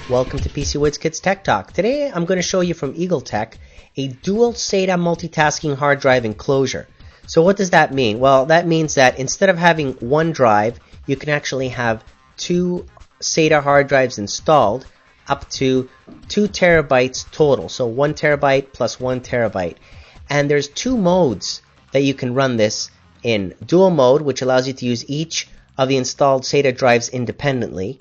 Welcome to PC Woods Kids Tech Talk. Today I'm going to show you from EagleTech a dual SATA multitasking hard drive enclosure. So what does that mean? Well, that means that instead of having one drive, you can actually have two SATA hard drives installed up to 2 terabytes total. So 1 terabyte plus 1 terabyte. And there's two modes that you can run this in. Dual mode, which allows you to use each of the installed SATA drives independently.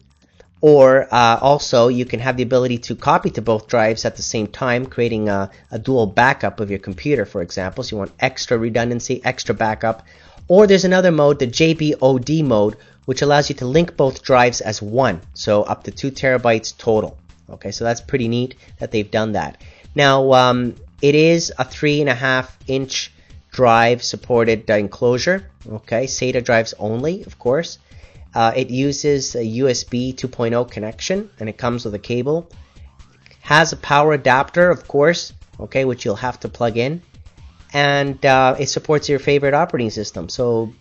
Or also, you can have the ability to copy to both drives at the same time, creating a dual backup of your computer, for example. So you want extra redundancy, extra backup. Or there's another mode, the JBOD mode, which allows you to link both drives as one, so up to 2 terabytes total. Okay, so that's pretty neat that they've done that. Now, it is a 3.5-inch drive supported enclosure. Okay, SATA drives only, of course. It uses a USB 2.0 connection, and it comes with a cable. Has a power adapter, of course, okay, which you'll have to plug in. And it supports your favorite operating system. So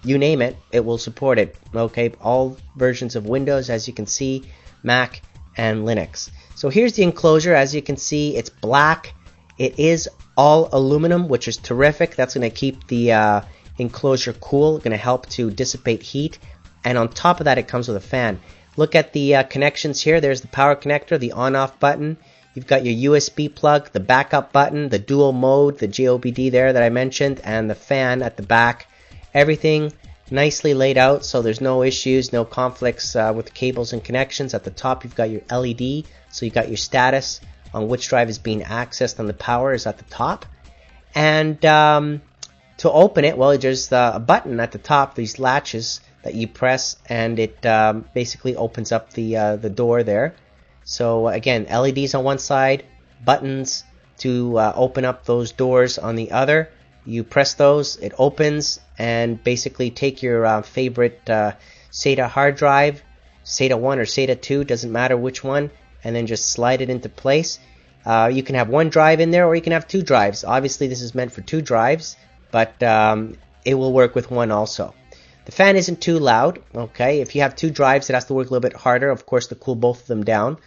you name it, it will support it. Okay, all versions of Windows, as you can see, Mac and Linux. So here's the enclosure. As you can see, it's black. It is all aluminum, which is terrific. That's going to keep the enclosure cool, going to help to dissipate heat. And on top of that, it comes with a fan. Look at the connections here. There's the power connector, the on-off button. You've got your USB plug, the backup button, the dual mode, the JOBD there that I mentioned, and the fan at the back. Everything nicely laid out, so there's no issues, no conflicts with cables and connections. At the top, you've got your LED, so you've got your status on which drive is being accessed, and the power is at the top. And to open it, well, there's a button at the top, these latches that you press, and it basically opens up the door there. So again, LEDs on one side, buttons to open up those doors on the other. You press those, it opens, and basically take your favorite SATA hard drive, SATA 1 or SATA 2, doesn't matter which one, and then just slide it into place. You can have one drive in there, or you can have two drives. Obviously this is meant for two drives, but it will work with one also. The fan isn't too loud, okay? If you have two drives, it has to work a little bit harder, of course, to cool both of them down.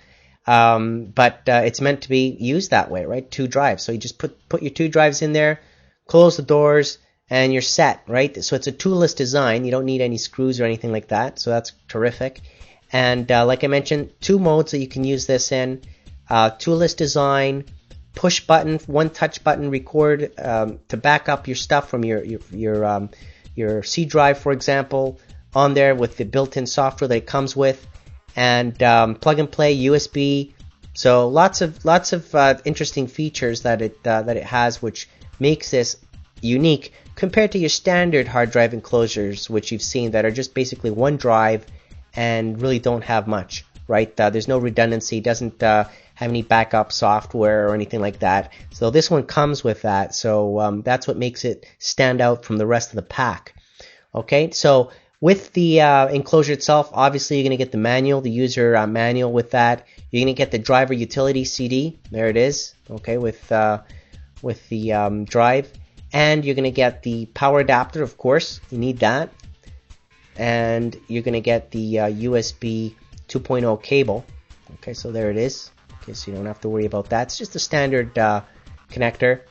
But it's meant to be used that way, right? Two drives. So you just put your two drives in there, close the doors, and you're set, right? So it's a toolless design. You don't need any screws or anything like that, so that's terrific. And like I mentioned, two modes that you can use this in. Toolless design, push button, one touch button, record to back up your stuff from your C drive, for example, on there with the built-in software that it comes with, and plug and play USB. So lots of interesting features that it has, which makes this unique compared to your standard hard drive enclosures, which you've seen that are just basically one drive and really don't have much, right? There's no redundancy, doesn't have any backup software or anything like that. So this one comes with that. So that's what makes it stand out from the rest of the pack. Okay, so with the enclosure itself, obviously you're going to get the manual, the user manual with that. You're going to get the driver utility CD. There it is. Okay, with the drive. And you're going to get the power adapter, of course. You need that. And you're going to get the USB 2.0 cable. Okay, so there it is. Okay, so you don't have to worry about that. It's just a standard connector.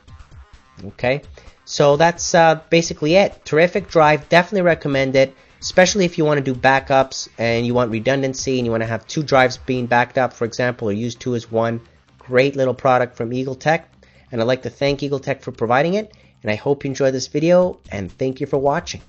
Okay, so that's basically it. Terrific drive. Definitely recommend it, especially if you want to do backups and you want redundancy and you want to have two drives being backed up, for example, or use two as one. Great little product from EagleTech, and I'd like to thank EagleTech for providing it. And I hope you enjoyed this video, and thank you for watching.